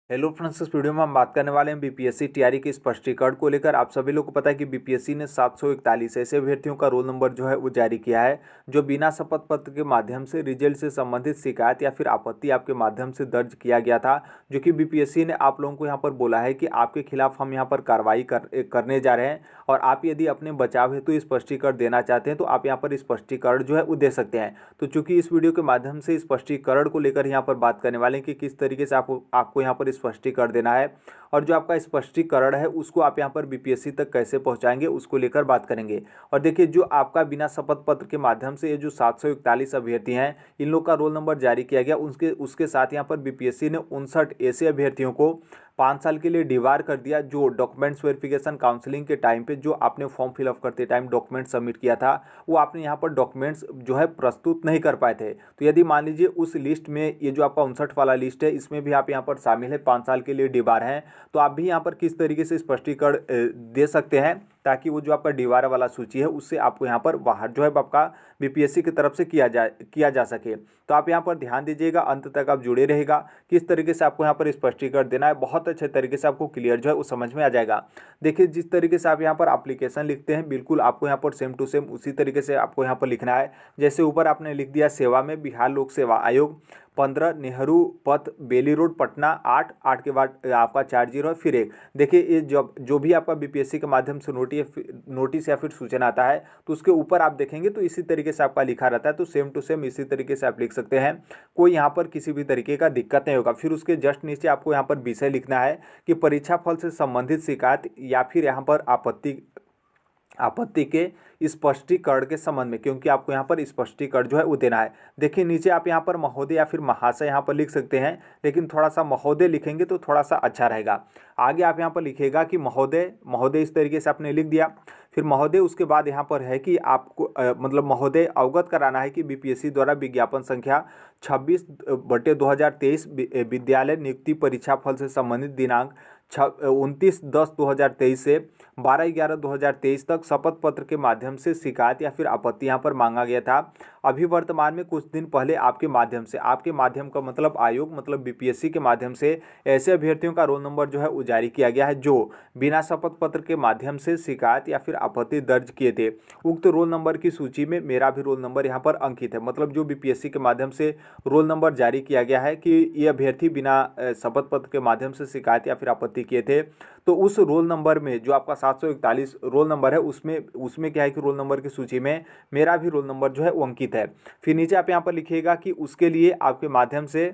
Hello friends, इस video में हम बात करने वाले हैं बीपीएससी टीआरई के स्पष्टीकरण को लेकर। आप सभी लोग को पता है कि बीपीएससी ने 741 ऐसे अभ्यर्थियों का रोल नंबर जो है वो जारी किया है जो बिना शपथ पत्र के माध्यम से रिजल्ट से संबंधित शिकायत या फिर आपत्ति आपके माध्यम से दर्ज किया गया था। जो कि बीपीएससी ने आप लोगों को यहाँ पर बोला है कि आपके खिलाफ हम यहाँ पर कार्रवाई करने जा रहे हैं और आप यदि अपने बचाव हेतु स्पष्टीकरण देना चाहते हैं तो आप यहाँ पर स्पष्टीकरण जो है वो दे सकते हैं। तो चूंकि इस वीडियो के माध्यम से स्पष्टीकरण को लेकर यहाँ पर बात करने वाले हैं कि किस तरीके से आपको यहाँ पर स्पष्टीकरण देना है और जो आपका स्पष्टीकरण है उसको आप यहाँ पर बीपीएससी तक कैसे पहुँचाएंगे उसको लेकर बात करेंगे। और देखिए, जो आपका बिना शपथ पत्र के माध्यम से ये जो 741 अभ्यर्थी हैं, इन लोग का रोल नंबर जारी किया गया, उसके साथ यहाँ पर बीपीएससी ने 59 ऐसे अभ्यर्थियों को 5 साल के लिए डिबार कर दिया जो डॉक्यूमेंट्स वेरिफिकेशन काउंसलिंग के टाइम पे जो आपने फॉर्म फिलअप करते टाइम डॉक्यूमेंट सबमिट किया था वो आपने यहाँ पर डॉक्यूमेंट्स जो है प्रस्तुत नहीं कर पाए थे। तो यदि मान लीजिए उस लिस्ट में ये जो आपका 59 वाला लिस्ट है इसमें भी आप यहाँ पर शामिल है, 5 साल के लिए डिबार हैं, तो आप भी यहाँ पर किस तरीके से स्पष्टीकरण दे सकते हैं ताकि वो जो आपका डिबार वाला सूची है उससे आपको यहाँ पर बाहर जो है आपका बीपीएससी की तरफ से किया जा सके। तो आप यहाँ पर ध्यान दीजिएगा, अंत तक आप जुड़े रहेगा। किस तरीके से आपको यहाँ पर स्पष्टीकरण देना है बहुत अच्छे तरीके से आपको क्लियर जो है वो समझ में आ जाएगा। देखिए, जिस तरीके से आप यहाँ पर एप्लीकेशन लिखते हैं बिल्कुल आपको यहाँ पर सेम टू सेम उसी तरीके से आपको यहाँ पर लिखना है। जैसे ऊपर आपने लिख दिया सेवा में बिहार लोक सेवा आयोग 15 नेहरू पथ बेली रोड पटना 8 के बाद आपका 40 फिर 1। देखिए, ये जो भी आपका बीपीएससी के माध्यम से नोटिस या फिर सूचना आता है तो उसके ऊपर आप देखेंगे तो इसी तरीके से आपका लिखा रहता है। तो सेम टू सेम इसी तरीके से आप लिख सकते हैं, कोई यहाँ पर किसी भी तरीके का दिक्कत नहीं होगा। फिर उसके जस्ट नीचे आपको यहाँ पर विषय लिखना है कि परीक्षा फल से संबंधित शिकायत या फिर यहाँ पर आपत्ति के स्पष्टीकरण के संबंध में, क्योंकि आपको यहाँ पर स्पष्टीकरण जो है वो देना है। देखिए, नीचे आप यहाँ पर महोदय या फिर महाशय यहाँ पर लिख सकते हैं, लेकिन थोड़ा सा महोदय लिखेंगे तो थोड़ा सा अच्छा रहेगा। आगे आप यहाँ पर लिखेगा कि महोदय इस तरीके से आपने लिख दिया। फिर महोदय उसके बाद यहाँ पर है कि आपको मतलब महोदय अवगत कराना है कि बीपीएससी द्वारा विज्ञापन संख्या 26/2023 विद्यालय नियुक्ति परीक्षा फल से संबंधित दिनांक 29/10/2023 से 12/11/2023 तक शपथ पत्र के माध्यम से शिकायत या फिर आपत्ति यहाँ पर मांगा गया था। अभी वर्तमान में कुछ दिन पहले आपके माध्यम का मतलब आयोग मतलब बीपीएससी के माध्यम से ऐसे अभ्यर्थियों का रोल नंबर जो है वो जारी किया गया है जो बिना शपथ पत्र के माध्यम से शिकायत या फिर आपत्ति दर्ज किए थे। उक्त रोल नंबर की सूची में मेरा भी रोल नंबर यहाँ पर अंकित है। मतलब जो बीपीएससी के माध्यम से रोल नंबर जारी किया गया है कि ये अभ्यर्थी बिना शपथ पत्र के माध्यम से शिकायत या फिर आपत्ति किए थे, तो उस रोल नंबर में जो आपका 741 रोल नंबर है उसमें क्या है कि रोल नंबर की सूची में मेरा भी रोल नंबर जो है वो अंकित है। फिर नीचे आप यहाँ पर लिखिएगा कि उसके लिए आपके माध्यम से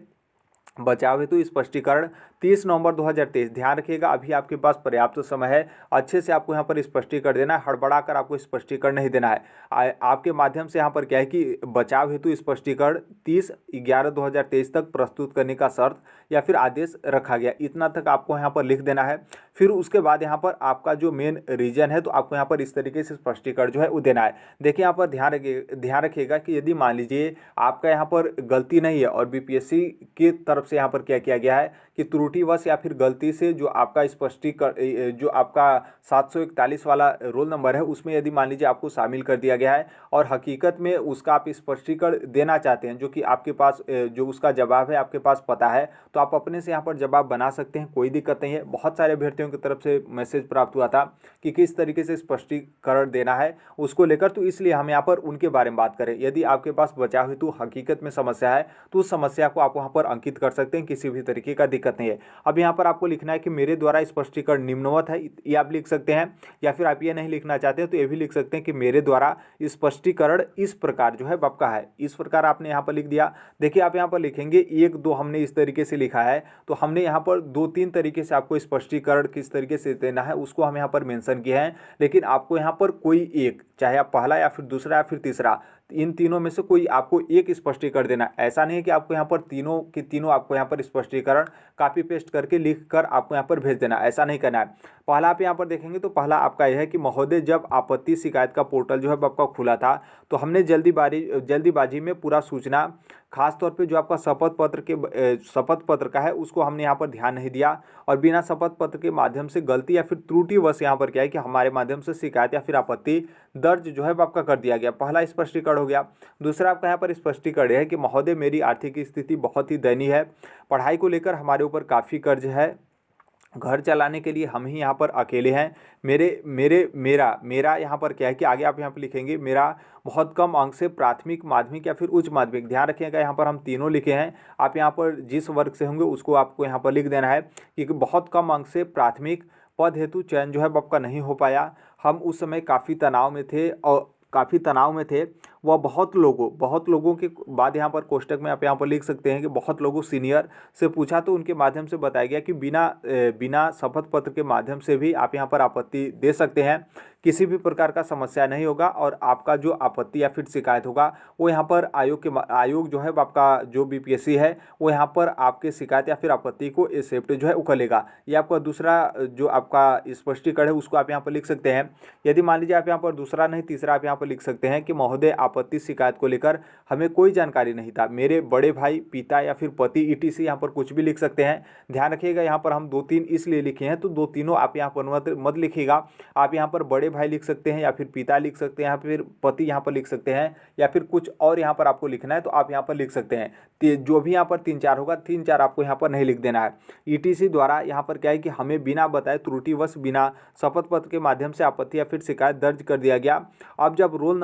बचाव हेतु स्पष्टीकरण 30 नवंबर 2023। ध्यान रखिएगा, अभी आपके पास पर्याप्त समय है, अच्छे से आपको यहाँ पर स्पष्टीकरण देना है, हड़बड़ा कर आपको स्पष्टीकरण नहीं देना है। आपके माध्यम से यहाँ पर क्या है कि बचाव हेतु स्पष्टीकरण 30/11/2023 तक प्रस्तुत करने का शर्त या फिर आदेश रखा गया, इतना तक आपको यहाँ पर लिख देना है। फिर उसके बाद यहाँ पर आपका जो मेन रीजन है तो आपको यहाँ पर इस तरीके से स्पष्टीकरण जो है वो देना है। देखिए, यहाँ पर ध्यान रखिएगा कि यदि मान लीजिए आपका यहाँ पर गलती नहीं है और बीपीएससी की तरफ से यहाँ पर क्या किया गया है कि त्रुटिवश या फिर गलती से जो आपका जो आपका 741 वाला रोल नंबर है उसमें यदि मान लीजिए आपको शामिल कर दिया गया है और हकीकत में उसका आप स्पष्टीकरण देना चाहते हैं जो कि आपके पास जो उसका जवाब है आपके पास पता है, तो आप अपने से यहाँ पर जवाब बना सकते हैं, कोई दिक्कत नहीं है। बहुत सारे अभ्यर्थियों की तरफ से मैसेज प्राप्त हुआ था कि किस तरीके से स्पष्टीकरण देना है उसको लेकर, तो इसलिए हम यहाँ पर उनके बारे में बात करें। यदि आपके पास बचाव हेतु हकीकत में समस्या है तो उस समस्या को आप वहाँ पर अंकित कर सकते हैं, किसी भी तरीके का दिक्कत नहीं है। अब यहाँ पर आपको लिखना है कि मेरे द्वारा स्पष्टीकरण निम्नवत है, ये आप लिख सकते हैं, या फिर आप ये नहीं लिखना चाहते हैं तो ये भी लिख सकते हैं कि मेरे द्वारा स्पष्टीकरण इस प्रकार जो है आपका है, इस प्रकार आपने यहाँ पर लिख दिया। देखिए, आप यहाँ पर लिखेंगे 1 2 हमने इस तरीके से लिखा है, तो हमने यहाँ पर 2-3 तरीके से आपको स्पष्टीकरण किस तरीके से देना है उसको हम यहाँ पर मेंशन किए हैं, लेकिन आपको यहाँ पर कोई एक, चाहे आप पहला या फिर दूसरा या फिर तीसरा, इन तीनों में से कोई आपको एक स्पष्टीकरण देना। ऐसा नहीं है कि आपको यहाँ पर तीनों के तीनों आपको यहाँ पर स्पष्टीकरण कॉपी पेस्ट करके लिख कर आपको यहाँ पर भेज देना, ऐसा नहीं करना है। पहला आप यहाँ पर देखेंगे तो पहला आपका यह है कि महोदय, जब आपत्ति शिकायत का पोर्टल जो है आपका खुला था तो हमने जल्दीबाजी में पूरा सूचना खास तौर पे जो आपका शपथ पत्र का है उसको हमने यहाँ पर ध्यान नहीं दिया, और बिना शपथ पत्र के माध्यम से गलती या फिर त्रुटिवश यहाँ पर क्या है कि हमारे माध्यम से शिकायत या फिर आपत्ति दर्ज जो है वो आपका कर दिया गया। पहला स्पष्टीकरण हो गया। दूसरा आपका यहाँ पर स्पष्टीकरण है कि महोदय मेरी आर्थिक स्थिति बहुत ही दयनीय है, पढ़ाई को लेकर हमारे ऊपर काफ़ी कर्ज है, घर चलाने के लिए हम ही यहाँ पर अकेले हैं, मेरे मेरे मेरा मेरा यहाँ पर क्या है कि आगे आप यहाँ पर लिखेंगे मेरा बहुत कम अंक से प्राथमिक माध्यमिक या फिर उच्च माध्यमिक, ध्यान रखिएगा यहाँ पर हम तीनों लिखे हैं, आप यहाँ पर जिस वर्ग से होंगे उसको आपको यहाँ पर लिख देना है कि बहुत कम अंक से प्राथमिक पद हेतु चयन जो है वो आपका नहीं हो पाया। हम उस समय काफ़ी तनाव में थे वह बहुत लोगों के बाद यहाँ पर कोष्टक में आप यहाँ पर लिख सकते हैं कि बहुत लोगों सीनियर से पूछा तो उनके माध्यम से बताया गया कि बिना शपथ पत्र के माध्यम से भी आप यहाँ पर आपत्ति दे सकते हैं, किसी भी प्रकार का समस्या नहीं होगा, और आपका जो आपत्ति या फिर शिकायत होगा वो यहाँ पर आयोग जो है वो आपका जो बीपीएससी है वो यहाँ पर आपके शिकायत या फिर आपत्ति को एक्सेप्ट जो है वो कर लेगा। ये आपका दूसरा जो आपका स्पष्टीकरण है उसको आप यहाँ पर लिख सकते हैं। यदि मान लीजिए आप यहाँ पर दूसरा नहीं तीसरा आप यहाँ पर लिख सकते हैं कि महोदय आपत्ति शिकायत को लेकर हमें कोई जानकारी नहीं था, मेरे बड़े भाई, पिता या फिर पति ईटीसी यहाँ पर कुछ भी लिख सकते हैं। ध्यान रखिएगा यहाँ पर हम 2-3 इसलिए लिखे हैं तो 2 आप यहाँ पर मत लिखिएगा, आप यहाँ पर बड़े भाई लिख सकते हैं या फिर पिता लिख सकते हैं या फिर पति यहाँ पर लिख सकते हैं या फिर कुछ और यहाँ पर आपको लिखना है तो आप यहाँ पर लिख सकते हैं। जो भी यहाँ पर 3-4 होगा 3-4 आपको यहाँ पर नहीं लिख देना है। ईटीसी द्वारा यहाँ पर क्या है कि हमें बिना बताए त्रुटिवश बिना शपथ पत्र के माध्यम से आपत्ति या फिर शिकायत दर्ज कर दिया गया। अब जब रोल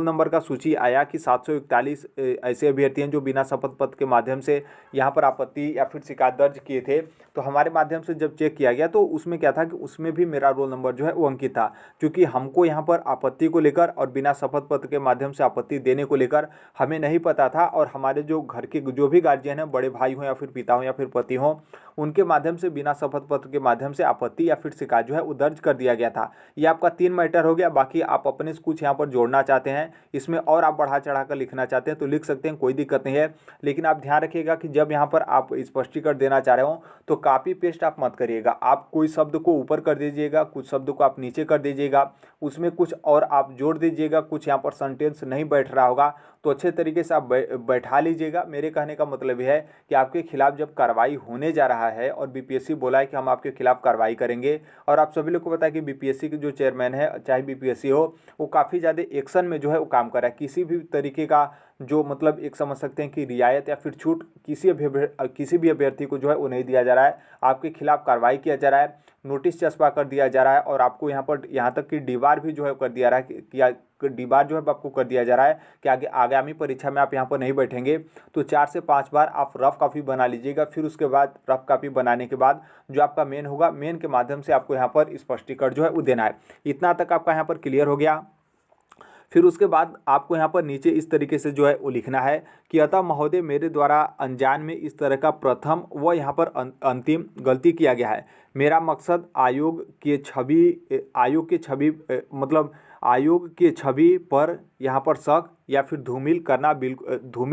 नंबर का सूची आया कि 741 ऐसे अभ्यर्थी हैं जो बिना शपथ पत्र के माध्यम से यहाँ पर आपत्ति या फिर शिकायत दर्ज किए थे, तो हमारे माध्यम से जब चेक किया गया तो उसमें क्या था कि उसमें भी मेरा रोल नंबर जो है वो अंकित था, क्योंकि हमको यहाँ पर आपत्ति को लेकर और बिना शपथ पत्र के माध्यम से आपत्ति देने को लेकर हमें नहीं पता था, और हमारे जो घर के जो भी गार्जियन हैं, बड़े भाई हों या फिर पिता हों या फिर पति हों, उनके माध्यम से बिना शपथ पत्र के माध्यम से आपत्ति या फिर शिकायत जो है वो दर्ज कर दिया गया था। ये आपका 3 मैटर हो गया। बाकी आप अपने से कुछ यहाँ पर जोड़ना चाहते हैं, इसमें और आप बढ़ा चढ़ा कर लिखना चाहते हैं तो लिख सकते हैं, कोई दिक्कत नहीं है। लेकिन आप ध्यान रखिएगा कि जब यहाँ पर आप स्पष्टीकरण देना चाह रहे हो तो कॉपी पेस्ट आप मत करिएगा, आप कोई शब्द को ऊपर कर दीजिएगा, कुछ शब्द को आप नीचे कर दीजिएगा, उसमें कुछ और आप जोड़ दीजिएगा, कुछ यहाँ पर सेंटेंस नहीं बैठ रहा होगा तो अच्छे तरीके से आप बैठा लीजिएगा। मेरे कहने का मतलब यह है कि आपके खिलाफ जब कार्रवाई होने जा रहा है और बीपीएससी बोला है कि हम आपके खिलाफ कार्रवाई करेंगे, और आप सभी लोग को पता है कि बीपीएससी के जो चेयरमैन है चाहे बीपीएससी हो वो काफ़ी ज़्यादा एक्शन में जो है वो काम कर रहा है। किसी भी तरीके का जो मतलब एक समझ सकते हैं कि रियायत या फिर छूट किसी भी अभ्यर्थी को जो है वो नहीं दिया जा रहा है, आपके खिलाफ कार्रवाई किया जा रहा है, नोटिस चस्पा कर दिया जा रहा है, और आपको यहाँ पर यहाँ तक कि डीबार भी जो है कर दिया रहा है कि डीबार जो है आपको कर दिया जा रहा है कि आगामी परीक्षा में आप यहाँ पर नहीं बैठेंगे। तो 4 से 5 बार आप रफ कॉपी बना लीजिएगा, फिर उसके बाद रफ कॉपी बनाने के बाद जो आपका मेन होगा, मेन के माध्यम से आपको यहाँ पर स्पष्टीकरण जो है वो देना है। इतना तक आपका यहाँ पर क्लियर हो गया। फिर उसके बाद आपको यहाँ पर नीचे इस तरीके से जो है वो लिखना है कि अतः महोदय मेरे द्वारा अनजान में इस तरह का प्रथम व यहाँ पर अंतिम गलती किया गया है। मेरा मकसद आयोग के छवि पर यहाँ पर शक या फिर धूमिल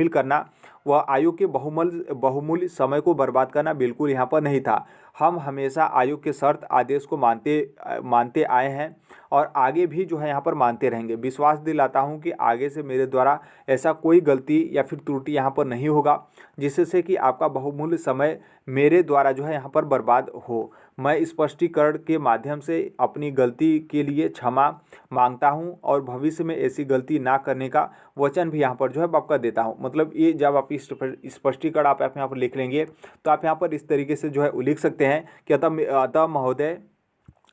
करना व आयोग के बहुमूल्य समय को बर्बाद करना बिल्कुल यहाँ पर नहीं था। हम हमेशा आयोग के शर्त आदेश को मानते आए हैं और आगे भी जो है यहाँ पर मानते रहेंगे। विश्वास दिलाता हूँ कि आगे से मेरे द्वारा ऐसा कोई गलती या फिर त्रुटि यहाँ पर नहीं होगा जिससे कि आपका बहुमूल्य समय मेरे द्वारा जो है यहाँ पर बर्बाद हो। मैं स्पष्टीकरण के माध्यम से अपनी गलती के लिए क्षमा मांगता हूँ और भविष्य में ऐसी गलती ना करने का वचन भी यहाँ पर जो है आपका देता हूँ। मतलब ये जब आप स्पष्टीकरण आप यहाँ पर लिख लेंगे तो आप यहाँ पर इस तरीके से जो है लिख सकते हैं कि अतः महोदय,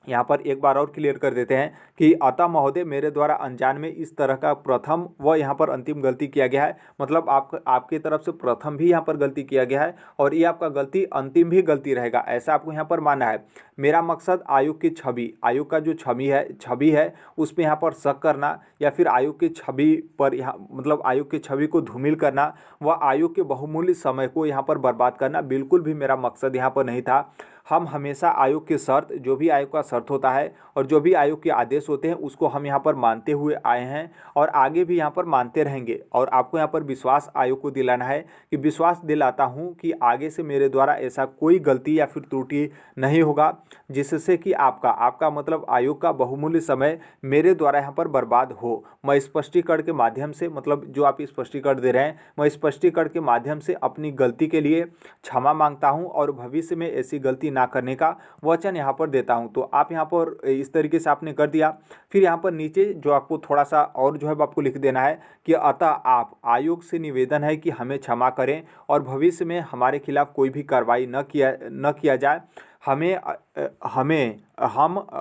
यहाँ पर एक बार और क्लियर कर देते हैं कि अतः महोदय मेरे द्वारा अनजान में इस तरह का प्रथम व यहाँ पर अंतिम गलती किया गया है। मतलब आपके तरफ से प्रथम भी यहाँ पर गलती किया गया है और ये आपका गलती अंतिम भी गलती रहेगा, ऐसा आपको यहाँ पर मानना है। मेरा मकसद आयोग की छवि, आयोग का जो छवि है उस पर यहाँ पर शक करना या फिर आयोग की छवि पर यहाँ मतलब आयोग की छवि को धूमिल करना व आयोग के बहुमूल्य समय को यहाँ पर बर्बाद करना बिल्कुल भी मेरा मकसद यहाँ पर नहीं था। हम हमेशा आयोग के शर्त, जो भी आयोग का शर्त होता है और जो भी आयोग के आदेश होते हैं उसको हम यहाँ पर मानते हुए आए हैं और आगे भी यहाँ पर मानते रहेंगे। और आपको यहाँ पर विश्वास आयोग को दिलाना है कि विश्वास दिलाता हूँ कि आगे से मेरे द्वारा ऐसा कोई गलती या फिर त्रुटि नहीं होगा जिससे कि आपका मतलब आयोग का बहुमूल्य समय मेरे द्वारा यहाँ पर बर्बाद हो। मैं स्पष्टीकरण के माध्यम से, मतलब जो आप स्पष्टीकरण दे रहे हैं, मैं स्पष्टीकरण के माध्यम से अपनी गलती के लिए क्षमा मांगता हूं और भविष्य में ऐसी गलती ना करने का वचन यहाँ पर देता हूं। तो आप यहाँ पर इस तरीके से आपने कर दिया। फिर यहाँ पर नीचे जो आपको थोड़ा सा और जो है आपको लिख देना है कि अतः आप आयोग से निवेदन है कि हमें क्षमा करें और भविष्य में हमारे खिलाफ कोई भी कार्रवाई न किया जाए।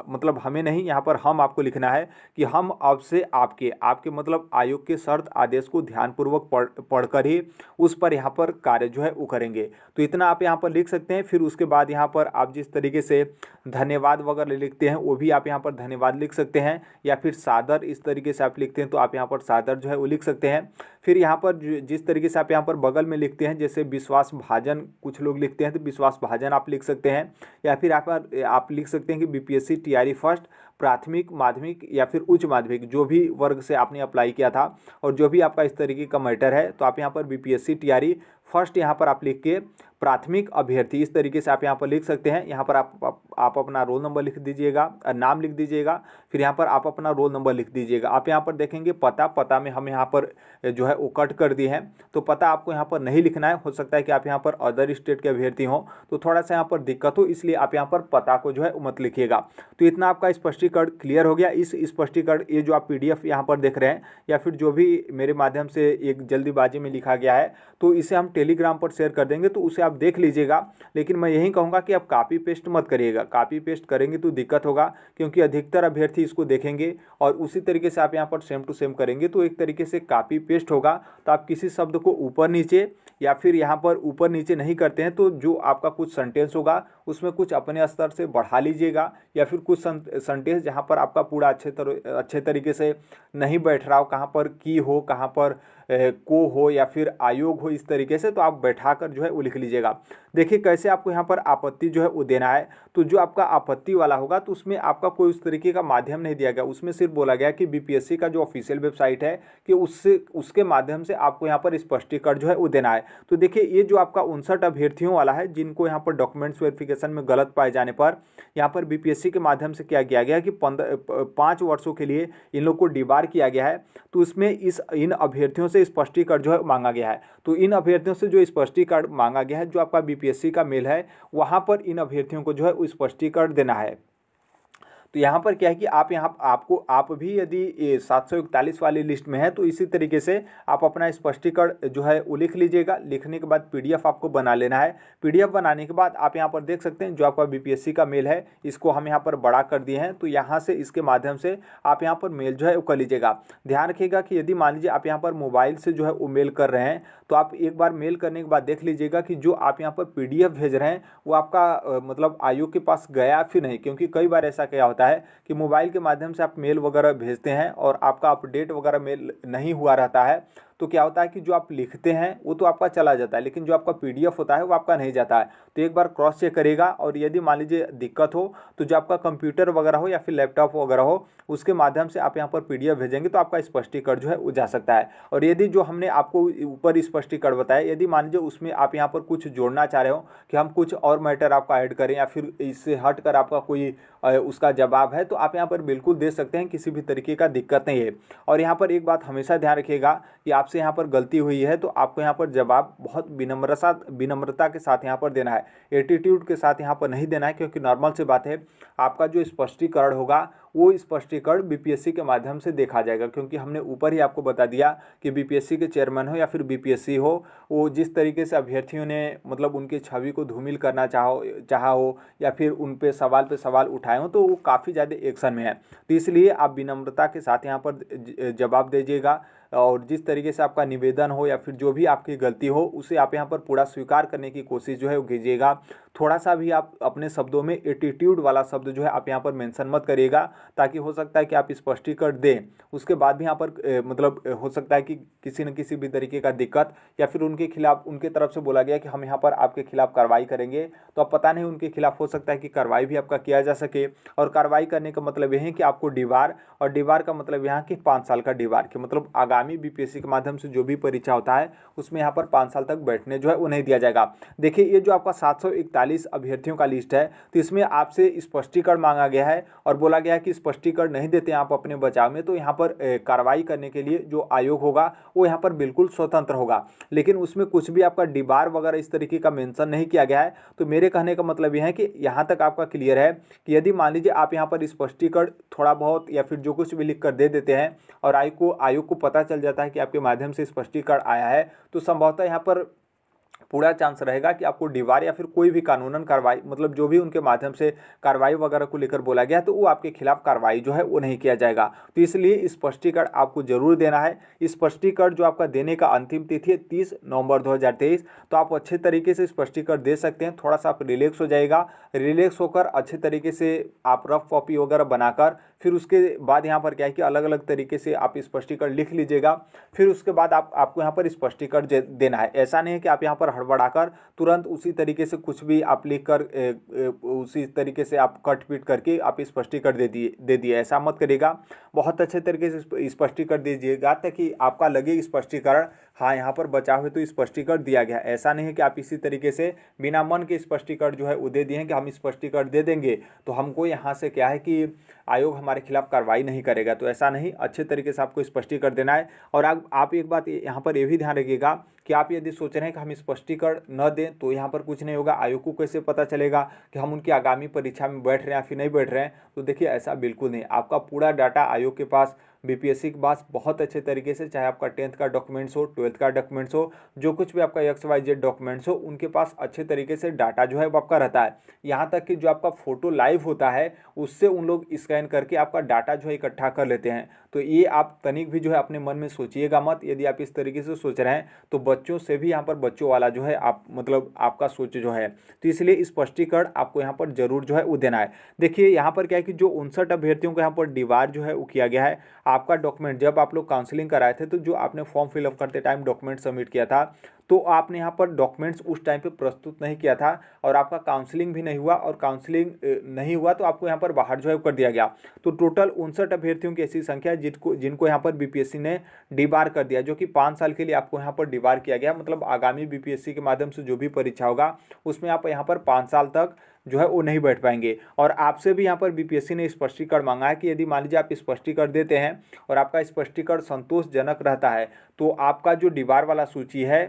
मतलब हमें नहीं, यहाँ पर हम आपको लिखना है कि हम अब से आपके मतलब आयोग के शर्त आदेश को ध्यानपूर्वक पढ़कर ही उस पर यहाँ पर कार्य जो है वो करेंगे। तो इतना आप यहाँ पर लिख सकते हैं। फिर उसके बाद यहाँ पर आप जिस तरीके से धन्यवाद वगैरह लिखते हैं वो भी आप यहाँ पर धन्यवाद लिख सकते हैं, या फिर सादर इस तरीके से आप लिखते हैं तो आप यहाँ पर सादर जो है वो लिख सकते हैं। फिर यहाँ पर जिस तरीके से आप यहाँ पर बगल में लिखते हैं, जैसे विश्वास भाजन कुछ लोग लिखते हैं तो विश्वास भाजन आप लिख सकते हैं, या फिर आप लिख सकते हैं कि बीपीएससी टीआरई फर्स्ट प्राथमिक, माध्यमिक या फिर उच्च माध्यमिक जो भी वर्ग से आपने अप्लाई किया था और जो भी आपका इस तरीके का मैटर है, तो आप यहाँ पर बीपीएससी टीआरई फर्स्ट यहाँ पर आप लिख के प्राथमिक अभ्यर्थी इस तरीके से आप यहाँ पर लिख सकते हैं। यहाँ पर आप अपना रोल नंबर लिख दीजिएगा, नाम लिख दीजिएगा, फिर यहाँ पर आप अपना रोल नंबर लिख दीजिएगा। आप यहाँ पर देखेंगे पता में हम यहाँ पर जो है वो कट कर दिए हैं, तो पता आपको यहाँ पर नहीं लिखना है। हो सकता है कि आप यहाँ पर अदर स्टेट के अभ्यर्थी हों तो थोड़ा सा यहाँ पर दिक्कत हो, इसलिए आप यहाँ पर पता को जो है मत लिखिएगा। तो इतना आपका स्पष्टीकरण क्लियर हो गया। इस स्पष्टीकरण ये जो आप पीडीएफ यहाँ पर देख रहे हैं या फिर जो भी मेरे माध्यम से एक जल्दीबाजी में लिखा गया है, तो इसे हम टेलीग्राम पर शेयर कर देंगे, तो उसे आप देख लीजिएगा। लेकिन मैं यही कहूँगा कि आप कॉपी पेस्ट मत करिएगा। कॉपी पेस्ट करेंगे तो दिक्कत होगा, क्योंकि अधिकतर अभ्यर्थी इसको देखेंगे और उसी तरीके से आप यहाँ पर सेम टू सेम करेंगे तो एक तरीके से कॉपी पेस्ट होगा। तो आप किसी शब्द को ऊपर नीचे या फिर यहाँ पर ऊपर नीचे नहीं करते हैं, तो जो आपका कुछ सेंटेंस होगा उसमें कुछ अपने स्तर से बढ़ा लीजिएगा, या फिर कुछ सेंटेंस जहाँ पर आपका पूरा अच्छे तरीके से नहीं बैठ रहा हो, कहाँ पर की हो, कहाँ पर को हो या फिर आयोग हो, इस तरीके से तो आप बैठाकर जो है वो लिख लीजिएगा। देखिए कैसे आपको यहाँ पर आपत्ति जो है वो देना है। तो जो आपका आपत्ति वाला होगा तो उसमें आपका कोई उस तरीके का माध्यम नहीं दिया गया, उसमें सिर्फ बोला गया कि बीपीएससी का जो ऑफिशियल वेबसाइट है कि उसके माध्यम से आपको यहाँ पर स्पष्टीकरण जो है वो देना है। तो देखिए ये जो आपका 59 अभ्यर्थियों वाला है जिनको यहाँ पर डॉक्यूमेंट्स वेरिफिकेशन में गलत पाए जाने पर यहाँ पर बीपीएससी के माध्यम से क्या किया गया कि 5 वर्षों के लिए इन लोग को डिबार किया गया है। तो इसमें इन अभ्यर्थियों से स्पष्टीकरण जो है मांगा गया है। तो इन अभ्यर्थियों से जो स्पष्टीकरण मांगा गया है, जो आपका बीपीएससी का मेल है, वहाँ पर इन अभ्यर्थियों को जो है स्पष्टीकरण देना है। तो यहाँ पर क्या है कि आप भी यदि 741 वाली लिस्ट में है तो इसी तरीके से आप अपना स्पष्टीकरण जो है वो लिख लीजिएगा। लिखने के बाद पीडीएफ आपको बना लेना है। पीडीएफ बनाने के बाद आप यहाँ पर देख सकते हैं जो आपका बीपीएससी का मेल है, इसको हम यहाँ पर बड़ा कर दिए हैं। तो यहाँ से इसके माध्यम से आप यहाँ पर मेल जो है वो कर लीजिएगा। ध्यान रखिएगा कि यदि मान लीजिए आप यहाँ पर मोबाइल से जो है वो मेल कर रहे हैं तो आप एक बार मेल करने के बाद देख लीजिएगा कि जो आप यहाँ पर पीडीएफ भेज रहे हैं वो आपका मतलब आयोग के पास गया फिर नहीं। क्योंकि कई बार ऐसा क्या होता है कि मोबाइल के माध्यम से आप मेल वगैरह भेजते हैं और आपका अपडेट वगैरह मेल नहीं हुआ रहता है, तो क्या होता है कि जो आप लिखते हैं वो तो आपका चला जाता है, लेकिन जो आपका पीडीएफ होता है वो आपका नहीं जाता है। तो एक बार क्रॉस चेक करिएगा, और यदि मान लीजिए दिक्कत हो तो जो आपका कंप्यूटर वगैरह हो या फिर लैपटॉप वगैरह हो उसके माध्यम से आप यहाँ पर पीडीएफ भेजेंगे तो आपका स्पष्टीकरण जो है वो जा सकता है। और यदि जो हमने आपको ऊपर स्पष्टीकरण बताया, यदि मान लीजिए उसमें आप यहाँ पर कुछ जोड़ना चाह रहे हो कि हम कुछ और मैटर आपका ऐड करें या फिर इससे हट कर आपका कोई उसका जवाब है, तो आप यहाँ पर बिल्कुल दे सकते हैं, किसी भी तरीके का दिक्कत नहीं है। और यहाँ पर एक बात हमेशा ध्यान रखिएगा कि आपसे यहाँ पर गलती हुई है तो आपको यहाँ पर जवाब बहुत विनम्रता के साथ यहाँ पर देना है, एटीट्यूड के साथ यहाँ पर नहीं देना है। क्योंकि नॉर्मल सी बात है, आपका जो स्पष्टीकरण होगा वो स्पष्टीकरण बीपीएससी के माध्यम से देखा जाएगा। क्योंकि हमने ऊपर ही आपको बता दिया कि बीपीएससी के चेयरमैन हो या फिर बीपीएससी हो, वो जिस तरीके से अभ्यर्थियों ने मतलब उनकी छवि को धूमिल करना चाहा हो या फिर उन पे सवाल उठाए हो, तो वो काफ़ी ज़्यादा एक्शन में है। तो इसलिए आप विनम्रता के साथ यहाँ पर जवाब दीजिएगा, और जिस तरीके से आपका निवेदन हो या फिर जो भी आपकी गलती हो उसे आप यहाँ पर पूरा स्वीकार करने की कोशिश जो है वो कीजिएगा। थोड़ा सा भी आप अपने शब्दों में एटीट्यूड वाला शब्द जो है आप यहाँ पर मेंशन मत करिएगा, ताकि हो सकता है कि आप स्पष्टीकरण दें उसके बाद भी यहाँ पर मतलब हो सकता है कि किसी न किसी भी तरीके का दिक्कत या फिर उनके खिलाफ उनके तरफ से बोला गया कि हम यहाँ पर आपके खिलाफ कार्रवाई करेंगे, तो अब पता नहीं उनके खिलाफ हो सकता है कि कार्रवाई भी आपका किया जा सके। और कार्रवाई करने का मतलब यह है कि आपको डीबार, और डीबार का मतलब यहाँ कि 5 साल का डीबार के मतलब आगामी बीपीएससी के माध्यम से जो भी परीक्षा होता है उसमें यहाँ पर 5 साल तक बैठने जो है वो नहीं दिया जाएगा। देखिए ये जो आपका 741 अभ्यर्थियों का लिस्ट है, तो इसमें आपसे स्पष्टीकरण मांगा गया है और बोला गया है कि स्पष्टीकरण नहीं देते आप अपने बचाव में, तो यहाँ पर कार्रवाई करने के लिए जो आयोग होगा वो यहाँ पर बिल्कुल स्वतंत्र होगा। लेकिन उसमें कुछ भी आपका डीबार वगैरह इस तरीके का मेंशन नहीं किया गया है। तो मेरे कहने का मतलब यह है कि यहाँ तक आपका क्लियर है कि यदि मान लीजिए आप यहाँ पर स्पष्टीकरण थोड़ा बहुत या फिर जो कुछ भी लिख कर दे देते हैं और आयोग को पता चल जाता है कि आपके माध्यम से स्पष्टीकरण आया है, तो संभवतः यहाँ पर पूरा चांस रहेगा कि आपको डीबार या फिर कोई भी कानूनन कार्रवाई मतलब जो भी उनके माध्यम से कार्रवाई वगैरह को लेकर बोला गया तो वो आपके खिलाफ कार्रवाई जो है वो नहीं किया जाएगा। तो इसलिए स्पष्टीकरण आपको जरूर देना है। स्पष्टीकरण जो आपका देने का अंतिम तिथि है 30 नवंबर 2023, तो आप अच्छे तरीके से स्पष्टीकरण दे सकते हैं। थोड़ा सा आप रिलैक्स हो जाएगा, रिलैक्स होकर अच्छे तरीके से आप रफ कॉपी वगैरह बनाकर फिर उसके बाद यहाँ पर क्या है कि अलग अलग तरीके से आप स्पष्टीकरण लिख लीजिएगा। फिर उसके बाद आपको यहाँ पर स्पष्टीकरण देना है। ऐसा नहीं है कि आप यहाँ पर हड़बड़ाकर तुरंत उसी तरीके से कुछ भी आप लिख कर उसी तरीके से आप कट पीट करके आप स्पष्टीकरण दे दिए, ऐसा मत करिएगा। बहुत अच्छे तरीके से स्पष्टीकरण दीजिएगा ताकि आपका लगे स्पष्टीकरण हाँ यहाँ पर बचाव है तो स्पष्टीकरण दिया गया। ऐसा नहीं है कि आप इसी तरीके से बिना मन के स्पष्टीकरण जो है वो दे दिए हैं कि हम स्पष्टीकरण दे देंगे तो हमको यहाँ से क्या है कि आयोग हमारे खिलाफ कार्रवाई नहीं करेगा। तो ऐसा नहीं, अच्छे तरीके से आपको स्पष्टीकरण देना है। और आप एक बात यहाँ पर ये भी ध्यान रखिएगा कि आप यदि सोच रहे हैं कि हम स्पष्टीकरण न दें तो यहाँ पर कुछ नहीं होगा, आयोग को कैसे पता चलेगा कि हम उनकी आगामी परीक्षा में बैठ रहे हैं या फिर नहीं बैठ रहे हैं। तो देखिए ऐसा बिल्कुल नहीं, आपका पूरा डाटा आयोग के पास बीपीएससी के पास बहुत अच्छे तरीके से, चाहे आपका 10th का डॉक्यूमेंट्स हो, 12th का डॉक्यूमेंट्स हो, जो कुछ भी आपका XYZ डॉक्यूमेंट्स हो, उनके पास अच्छे तरीके से डाटा जो है वो आपका रहता है। यहाँ तक कि जो आपका फोटो लाइव होता है उससे उन लोग स्कैन करके आपका डाटा जो है इकट्ठा कर लेते हैं। तो ये आप तनिक भी जो है अपने मन में सोचिएगा मत। यदि आप इस तरीके से सोच रहे हैं तो बच्चों से भी यहाँ पर बच्चों वाला जो है आप मतलब आपका सोच जो है, तो इसलिए स्पष्टीकरण आपको यहाँ पर जरूर जो है वो देना है। देखिए यहाँ पर क्या है कि जो 59 अभ्यर्थियों को यहाँ पर डीबार जो है वो किया गया है। आपका डॉक्यूमेंट जब आप लोग काउंसलिंग कराए थे तो जो आपने फॉर्म फिलअप करते टाइम डॉक्यूमेंट सबमिट किया था तो आपने यहाँ पर डॉक्यूमेंट्स उस टाइम पे प्रस्तुत नहीं किया था और आपका काउंसलिंग भी नहीं हुआ, और काउंसलिंग नहीं हुआ तो आपको यहाँ पर बाहर जो है कर दिया गया। तो टोटल 59 अभ्यर्थियों की ऐसी संख्या है जिनको यहाँ पर बीपीएससी ने डीबार कर दिया, जो कि 5 साल के लिए आपको यहाँ पर डीबार किया गया। मतलब आगामी बीपीएससी के माध्यम से जो भी परीक्षा होगा उसमें आप यहाँ पर 5 साल तक जो है वो नहीं बैठ पाएंगे। और आपसे भी यहाँ पर बीपीएससी ने स्पष्टीकरण मांगा है कि यदि मान लीजिए आप स्पष्टीकरण देते हैं और आपका स्पष्टीकरण संतोषजनक रहता है तो आपका जो डीबार वाला सूची है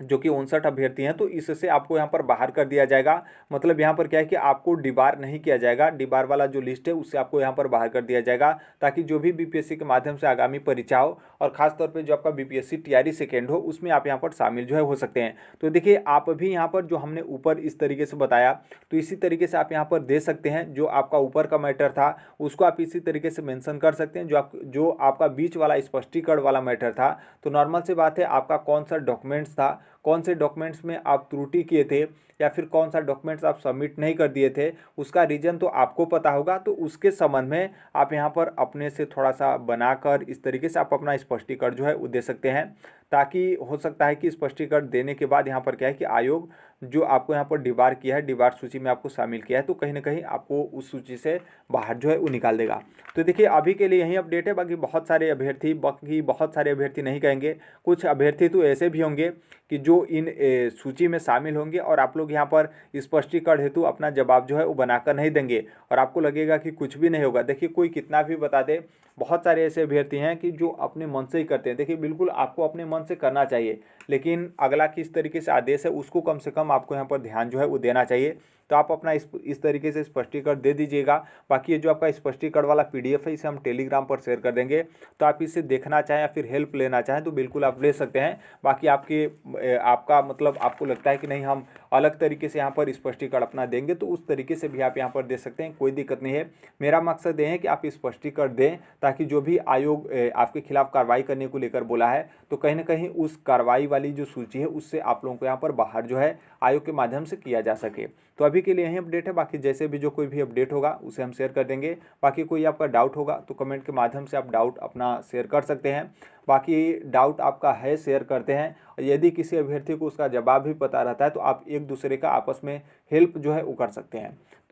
जो कि 59 अभ्यर्थी हैं तो इससे आपको यहाँ पर बाहर कर दिया जाएगा। मतलब यहाँ पर क्या है कि आपको डीबार नहीं किया जाएगा, डीबार वाला जो लिस्ट है उससे आपको यहाँ पर बाहर कर दिया जाएगा, ताकि जो भी बीपीएससी के माध्यम से आगामी परीक्षा हो और खासतौर पे जो आपका बीपीएससी टीआरई सेकेंड हो उसमें आप यहाँ पर शामिल जो है हो सकते हैं। तो देखिए आप भी यहाँ पर जो हमने ऊपर इस तरीके से बताया तो इसी तरीके से आप यहाँ पर दे सकते हैं। जो आपका ऊपर का मैटर था उसको आप इसी तरीके से मेंशन कर सकते हैं। जो आपका बीच वाला स्पष्टीकरण वाला मैटर था तो नॉर्मल सी बात है, आपका कौन सा डॉक्यूमेंट्स था, कौन से डॉक्यूमेंट्स में आप त्रुटि किए थे या फिर कौन सा डॉक्यूमेंट्स आप सबमिट नहीं कर दिए थे, उसका रीजन तो आपको पता होगा। तो उसके संबंध में आप यहाँ पर अपने से थोड़ा सा बनाकर इस तरीके से आप अपना स्पष्टीकरण जो है वो दे सकते हैं, ताकि हो सकता है कि स्पष्टीकरण देने के बाद यहाँ पर क्या है कि आयोग जो आपको यहाँ पर डीबार किया है, डीबार सूची में आपको शामिल किया है, तो कहीं ना कहीं आपको उस सूची से बाहर जो है वो निकाल देगा। तो देखिए अभी के लिए यही अपडेट है। बाकी बहुत सारे अभ्यर्थी नहीं कहेंगे, कुछ अभ्यर्थी तो ऐसे भी होंगे कि जो इन सूची में शामिल होंगे और आप लोग यहाँ पर स्पष्टीकरण हेतु अपना जवाब जो है वो बनाकर नहीं देंगे और आपको लगेगा कि कुछ भी नहीं होगा। देखिए कोई कितना भी बता दे, बहुत सारे ऐसे अभ्यर्थी हैं कि जो अपने मन से ही करते हैं। देखिए बिल्कुल आपको अपने मन से करना चाहिए, लेकिन अगला किस तरीके से आदेश है उसको कम से कम आपको यहाँ पर ध्यान जो है वो देना चाहिए। तो आप अपना इस तरीके से स्पष्टीकरण दे दीजिएगा। बाकी ये जो आपका स्पष्टीकरण वाला PDF है इसे हम टेलीग्राम पर शेयर कर देंगे, तो आप इसे देखना चाहें या फिर हेल्प लेना चाहें तो बिल्कुल आप ले सकते हैं। बाकी आपका मतलब आपको लगता है कि नहीं हम अलग तरीके से यहाँ पर स्पष्टीकरण अपना देंगे तो उस तरीके से भी आप यहाँ पर दे सकते हैं, कोई दिक्कत नहीं है। मेरा मकसद ये है कि आप स्पष्टीकरण दें ताकि जो भी आयोग आपके खिलाफ कार्रवाई करने को लेकर बोला है तो कहीं ना कहीं उस कार्रवाई वाली जो सूची है उससे आप लोगों को यहाँ पर बाहर जो है आयोग के माध्यम से किया जा सके। तो अभी के लिए यही अपडेट है, बाकी जैसे भी जो कोई भी अपडेट होगा उसे हम शेयर कर देंगे। बाकी कोई आपका डाउट होगा तो कमेंट के माध्यम से आप डाउट अपना शेयर कर सकते हैं। बाकी डाउट आपका है शेयर करते हैं, यदि किसी अभ्यर्थी को उसका जवाब भी पता रहता है तो आप एक दूसरे का आपस में हेल्प जो है वो कर सकते हैं।